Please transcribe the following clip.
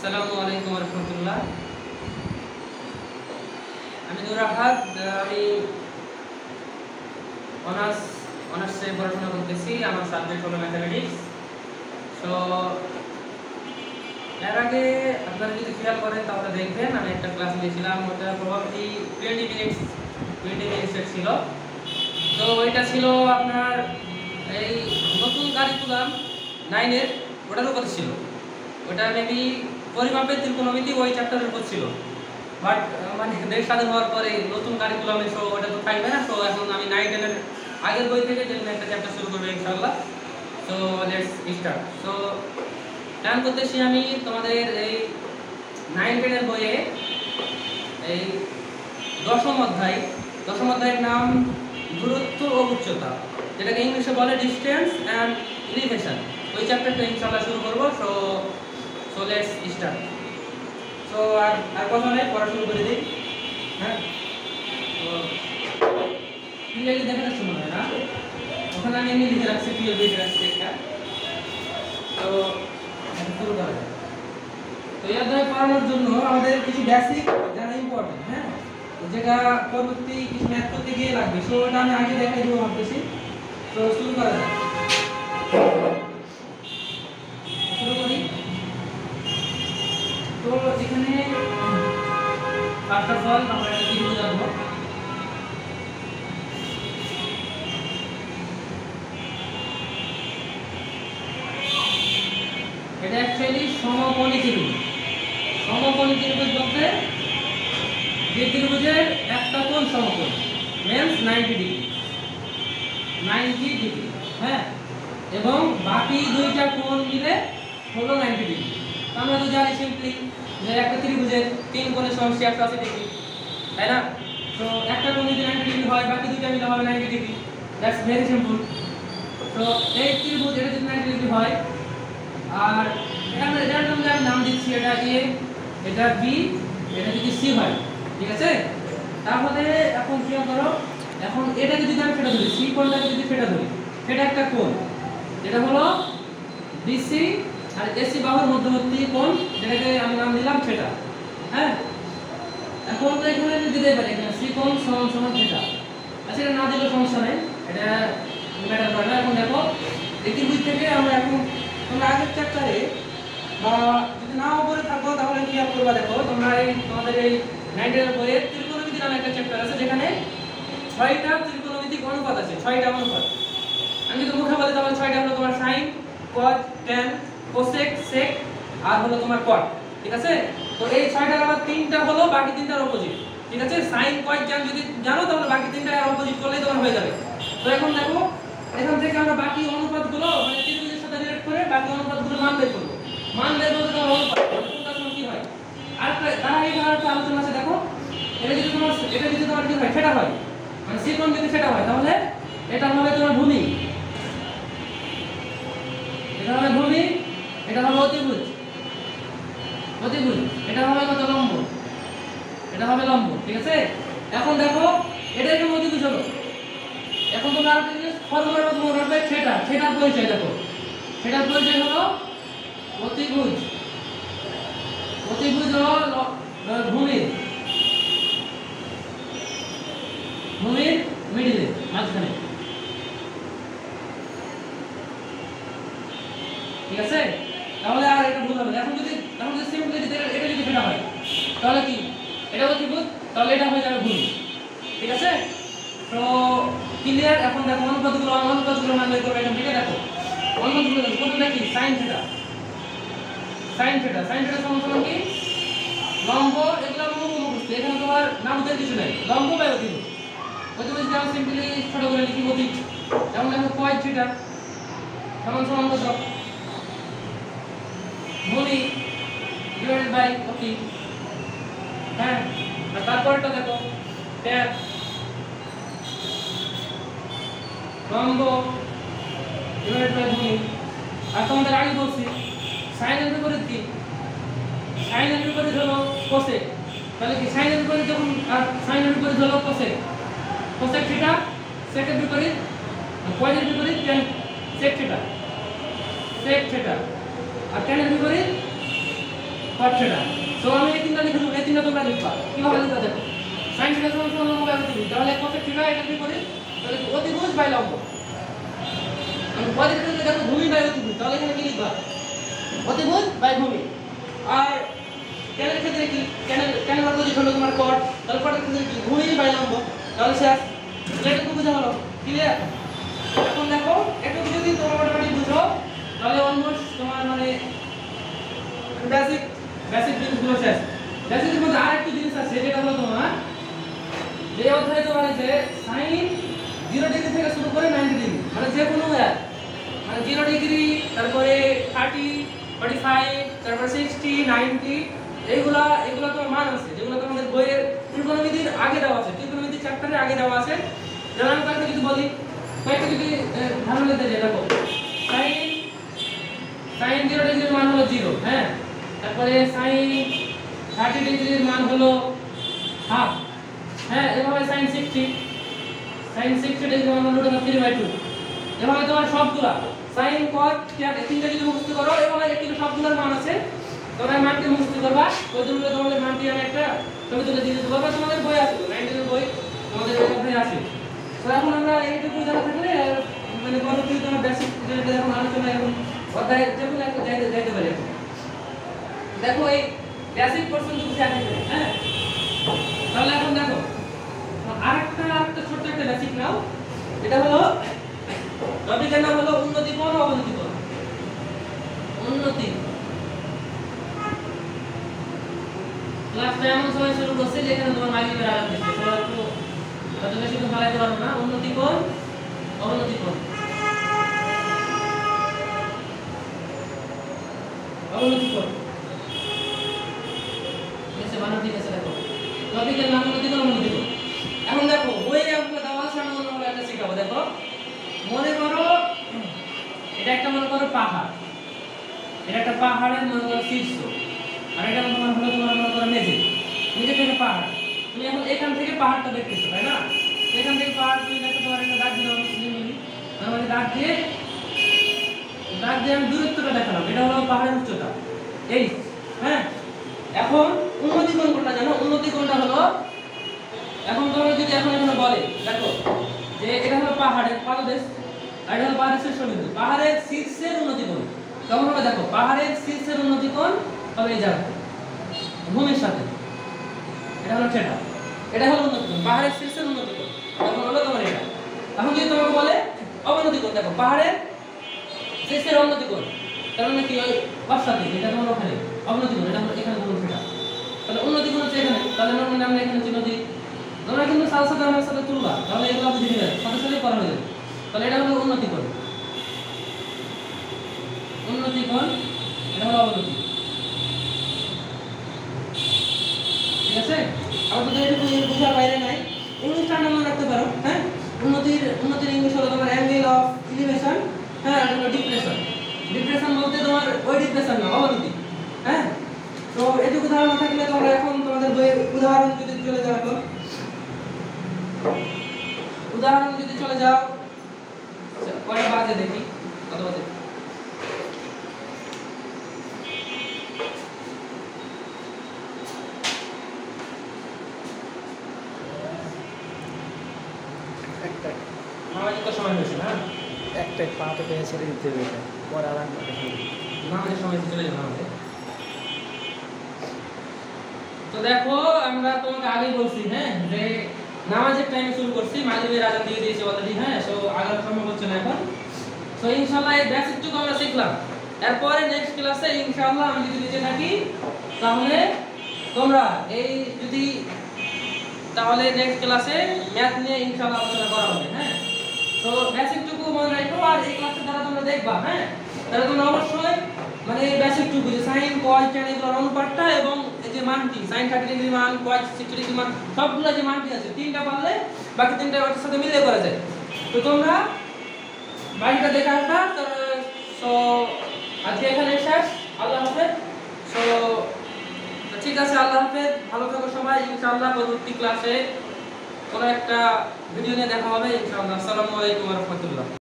আসসালামু আলাইকুম রহমতুল্লাহ। আমি নূর আহাদ। আমি অনার্সে পড়াশোনা করতেছি। আমার সাবজেক্ট হলো ম্যাথামেটিক্স। সো এর আগে আপনারা যদি খেয়াল করেন তাহলে দেখবেন আমি একটা ক্লাস নিয়েছিলাম, ওটা প্রবাবলি 20 মিনিটসের ছিল। তো ওইটা ছিল আপনার এই নতুন কারিকুলাম 9-এর, ওটার উপর ছিল। ওটা মেবি পরিমাপের ত্রিকোণমিতি ওই চ্যাপ্টারের উপর ছিল। বাট মানে দেশ স্বাধীন হওয়ার পরে নতুন কারিকুলামে সো ওটা তো থাকবে না। সো এখন আমি 9-10-এর আগের বই থেকে যে একটা চ্যাপ্টার শুরু করবো ইনশাআল্লাহ। So let's start. So plan করতেছি আমি তোমাদের এই 9-10-এর বইয়ে এই দশম অধ্যায়ের নাম দূরত্ব ও উচ্চতা, যেটাকে ইংলিশে বলে ডিস্টেন্স অ্যান্ড এলিভেশন। ওই চ্যাপ্টারটা ইনশাআল্লাহ শুরু করবো। So let's start. সো আর কথা নেই, পড়া শুরু করে দিই। হ্যাঁ, তো ক্লিয়ারলি দেখা যাচ্ছে মনে হয় না? ওখানে আমি এমনি লিখে রাখছি, ক্লিয়ার লিখে রাখছি একটা। তো শুরু করা যায়। তো এই অধ্যায় পড়ানোর জন্য আমাদের কিছু বেসিক জানা ইম্পর্টেন্ট। হ্যাঁ, যেটা পরবর্তী কিছু ম্যাথ করতে গিয়ে লাগবে। সো ওটা আমি আগে দেখাই দেবো ভাবতেছি। তো শুরু করা যায়। শুরু করি। তো এখানে ফার্স্ট অফ অল আমরা একটা ত্রিভুজ আঁকবো। এটা অ্যাকচুয়ালি সমকোণী ত্রিভুজ। সমকোণী ত্রিভুজ বলতে যে ত্রিভুজের একটা কোণ সমকোণ, মিন্স 90 ডিগ্রি। হ্যাঁ, এবং বাকি দুইটা কোণ মিলে হলো 90 ডিগ্রি। আমরা তো জানি সিম্পলি যে একটা ত্রিভুজের তিন কোণের সমষ্টি 180 ডিগ্রি, তাই না? তো একটা কোণ যদি 90 ডিগ্রি হয়, বাকি দুইটা মিলে হবে 90 ডিগ্রি। That's very simple. তো এই ত্রিভুজ এটা যদি 90 ডিগ্রি হয়, আর এটার নাম দিচ্ছি, এটা এ, এটা বি, এটা যদি সি হয়, ঠিক আছে? তাহলে এখন কি করো, এখন এটাকে যদি আমি ফেটা ধরি, সি কোণটাকে যদি ফেটা ধরি, সেটা একটা কোণ, যেটা হলো বিসি আর এসি বাহুর মধ্যবর্তী কোণ, যেটাকে আমি নাম দিলাম থিটা। হ্যাঁ, এখন তো এখানে আমি দিতে পারি, এখানে সি কোণ সমান সমান থিটা। আচ্ছা, এটা না দিলেও সমস্যা নেই, এটা ম্যাটার করে না। এখন দেখো এই ত্রিভুজ থেকে আমরা এখন তোমরা আগের চ্যাপ্টারে বা যদি নাও পড়ে থাকো তাহলে কি করবা, দেখো তোমরা এই তোমাদের এই 9-এর বইয়ে ত্রিকোণমিতি নামে একটা চ্যাপ্টার আছে, যেখানে 6টা ত্রিকোণমিতিক অনুপাত আছে। 6টা অনুপাত আমি যদি মুখে বলি তাহলে 6টা হলো তোমার sin, cos, tan, cosec, sec আর হলো তোমার cot, ঠিক আছে? তো এই 6টার আবার 3টা হলো বাকি 3টার অপোজিট, ঠিক আছে? sin, cos, tan যদি জানো তাহলে বাকি 3টার অপোজিট করলেই তোমার হয়ে যাবে। তো এখন দেখো এখান থেকে আমরা বাকি অনুপাতগুলো মানে ত্রিভুজের সাথে রিলেট করে বাকি অনুপাতগুলোর মান বের করব। মান বের করতে তোমার অনুপাত কোনটা সমান কি হয়। আর এইভাবে একটা আলোচনা আছে, দেখো এটা যদি তোমার কি হয়, থিটা হয়, মানে সি কোণ যদি থিটা হয়, তাহলে এটা হবে তোমার ভূমি, এটা হবে ভূমি, এটা হবে অতিভুজ, এটা হবে কত, লম্ব, এটা হবে লম্ব, ঠিক আছে? এখন দেখো এটা একটা অতিভুজ হলো। এখন তোমরা আরেকটা জিনিস ফর্মুলার মধ্যে মনে রাখবে, থিটার পরিচয়। দেখো থিটার পরিচয় হলো অতিভুজ হলো ভূমির মিডিলে, মাঝখানে, ঠিক আছে? তাহলে আর এটা ভুল হবে না। এখন যদি সিম্পলি এটা যদি থিটা হয় তাহলে কি এটা অতিভুজ, তাহলে এটা হয়ে যাবে ভূমি, ঠিক আছে? তো ক্লিয়ার। এখন দেখো অনুপাতগুলো মান বের করবে। এখান থেকে দেখো অনুপাতগুলো প্রথমে কি sin থিটা সমান সমান কি লম্ব, এগুলো মুখস্থ, এখানে তোমার নাম বুঝার কিছু নাই। লম্ব বাই অতিভুজ যদি আমি সিম্পলি ছোট করে লিখি অতিভুজ, যেমন দেখো cos থিটা সমান সমান কত, ভূমি ডিভাইডেড বাই অতি। হ্যাঁ, আর তারপরটা দেখো tan, লম্ব ডিভাইডেড বাই ভূমি। আর তোমাদের আগে বলছি sin এর বিপরীত কি, sin এর বিপরীত হলো cosec। তাহলে কি sin এর বিপরীত যখন, আর sin এর বিপরীত হলো cosec, cosec থিটা, sec এর বিপরীত, cos এর বিপরীত tan, sec থিটা, আর tan এর বিপরীত cot theta সো আমি এই তিনটা লিখে দেব এই তিনটা তোমরা লিখবা কিভাবে লিখবা দেখো sin theta সমান সমান লম্ব বাই অতিভুজ তাহলে cosec theta এটা কি করি তাহলে অতিভুজ বাই লম্ব আমি পরের ক্ষেত্রে দেখো ভূমি বাই অতিভুজ তাহলে এখানে কি লিখবা অতিভুজ বাই ভূমি আর ক্যানের ক্ষেত্রে কি ক্যানের অপোজিট হলো তোমার cot তাহলে cot এর ক্ষেত্রে কি ভূমি বাই লম্ব তাহলে শেষ এটা তো বুঝা হলো ক্লিয়ার এখন দেখো একটু যদি তোমরা মোটামুটি বুঝো তাহলে অলমোস্ট তোমার মানে বেসিক জিনিসগুলো শেষ বেসিকের মধ্যে আরেকটা জিনিস আছে যেটা হলো তোমার যে অধ্যায়ে তোমার আছে sin 0 ডিগ্রি থেকে শুরু করে 90 ডিগ্রি মানে যে কোনো মানে 0 ডিগ্রি তারপরে 30 45 তারপরে 60 90 এইগুলা তোমার মান আছে যেগুলো তোমাদের বইয়ের ত্রিকোণমিতির আগে দেওয়া আছে ত্রিকোণমিতির চ্যাপ্টারে আগে দেওয়া আছে যেমন আমি কয়েকটা কিছু বলি কয়েকটা যদি ধারণা নিতে যাই দেখো sin 0 ডিগ্রির মান হলো 0 হ্যাঁ তারপরে sin 30 ডিগ্রির মান হলো হাফ হ্যাঁ এভাবে sin 60 ডিগ্রির মান হলো √3/2 এভাবে তোমার সবগুলা sin cos তিনটা যদি মুখস্থ করো এভাবে একটু সবগুলোর মান আছে তোমরা মানকে মুখস্থ করবা ওই জন্য তোমাদের মানটি আমি একটা ছবি তুলে দিয়ে দেব বা তোমাদের বই আছে 90 এর বই তোমাদের এই অধ্যায়ে আছে তো এখন আমরা এইটুকু জানা থাকলে মানে পরবর্তী তোমার বেসিক যেটা এখন আলোচনা এখন অধ্যায়ে যেগুলো একটা যাইতে পারে দেখো এই বেসিক পোরশন যদি আছে হ্যাঁ তাহলে এখন দেখো আরেকটা ছোট একটা বেসিক নাও এটা হলো টপিকের নাম হলো উন্নতি কোণ ও অবনতি কোণ উন্নতি ক্লাসটা এমন সময় শুরু করছে যেখানে তোমার মাগরিবের আজান দিচ্ছে তোমরা একটু কত বেশি তো ফলাইতে পারো না উন্নতি কোণ অবনতি কোণ অবনতি কোণ এসে বানান ঠিক আছে দেখো টপিকের নাম উন্নতি কোণ অবনতি কোণ এখন দেখো বইয়ে আমরা দেওয়া আছে আমি অন্য একটা শেখাবো দেখো মনে করো এটা একটা মনে করো পাহাড় এটা একটা পাহাড়ের মনে করো শীর্ষ আর এটা তোমার হলো তোমার মনে করো মেঝে থেকে পাহাড় তুমি এখন এখান থেকে পাহাড়টা দেখতেছো তাই না এখান থেকে পাহাড় তুমি দেখতে পারো একটা দাগ দিলাম মানে দাগ দিয়ে আমি দূরত্বটা দেখালাম এটা হলো পাহাড়ের উচ্চতা এই হ্যাঁ এখন উন্নতি কোণ কোনটা জানো উন্নতি কোণটা হলো এখন তোমরা যদি এখন এখানে বলে দেখো যে এটা হলো পাহাড়ের পাদদেশ আর এটা হলো পাহাড়ের শীর্ষবিন্দু পাহাড়ের শীর্ষের উন্নতি কোণ তখন হবে দেখো পাহাড়ের শীর্ষের উন্নতি কোণ হবে এই জায়গা ভূমির সাথে এটা হলো থিটা এটা হলো উন্নতি কোণ পাহাড়ের শীর্ষের উন্নতি কোণ তখন হলো তোমার এটা এখন যদি তোমাকে বলে অবনতি কোণ দেখো পাহাড়ের শীর্ষের অবনতি কোণ তার মানে কি ওই পাশাতে এটা তোমার ওখানে অবনতি কোণ এটা হলো এখানে হলো থিটা তাহলে উন্নতি কোণ হচ্ছে এখানে তাহলে আমরা এখানে চিহ্ন দিই তোমরা কিন্তু সাথে আমার সাথে তুলবা তাহলে এগুলো বুঝে নিবে সাথে সাথে করা হয়ে যাবে তাহলে এটা হলো উন্নতি কোণ এটা হলো অবনতি ঠিক আছে আর তো এটা বুঝার বাইরে নাই ইংলিশটা মনে রাখতে পারো হ্যাঁ উন্নতির ইংলিশ হলো তোমার অ্যাঙ্গেল অফ এলিভেশন হ্যাঁ আর হলো ডিপ্রেশন বলতে তোমার ওই ডিপ্রেশন না অবনতি হ্যাঁ তো এটুকু ধারণা থাকলে তোমরা এখন তোমাদের বইয়ের উদাহরণ যদি চলে যাও কয়টা বাজে দেখি কত বাজে নামাজের তো সময় হয়েছে না একটা পাতে পেয়ে ছেড়ে দিতে হবে পরে আর নামাজের সময় চলে যাবে আমাদের তো দেখো আমরা তোমাকে আগেই বলছি হ্যাঁ যে নামাজের টাইমে শুরু করছি মাগরিবের আজান দিয়ে দিয়েছি অলরেডি হ্যাঁ সো আগানো সম্ভব হচ্ছে না এখন সো ইনশাআল্লাহ এই বেসিকটুকু আমরা শিখলাম এরপরে নেক্সট ক্লাসে ইনশাআল্লাহ আমি যদি বেঁচে থাকি তাহলে তোমরা এই যদি তাহলে নেক্সট ক্লাসে ম্যাথ নিয়ে ইনশাআল্লাহ আলোচনা করা হবে হ্যাঁ তো বেসিকটুকু মনে রাখো আর এই ক্লাসে যারা তোমরা দেখবা হ্যাঁ তাহলে তোমরা অবশ্যই মানে এই বেসিকটুকু যে sin cos tan এগুলোর অনুপাতটা এবং এই যে মানটি sin 30 ডিগ্রি মান cos 60 ডিগ্রি মান সবগুলো যে মানটি আছে তিনটা পারলে বাকি তিনটা ওর সাথে মিলিয়ে করা যায় তো তোমরা বাকিটা দেখা আসবা সো আজকে এখানে শেষ আল্লাহ হাফেজ সো ঠিক আছে আল্লাহ হাফেজ ভালো থাকো সবাই ইনশাআল্লাহ পরবর্তী ক্লাসে কোনো একটা ভিডিও নিয়ে দেখা হবে ইনশাআল্লাহ আসসালামু আলাইকুম ওয়া রাহমাতুল্লাহ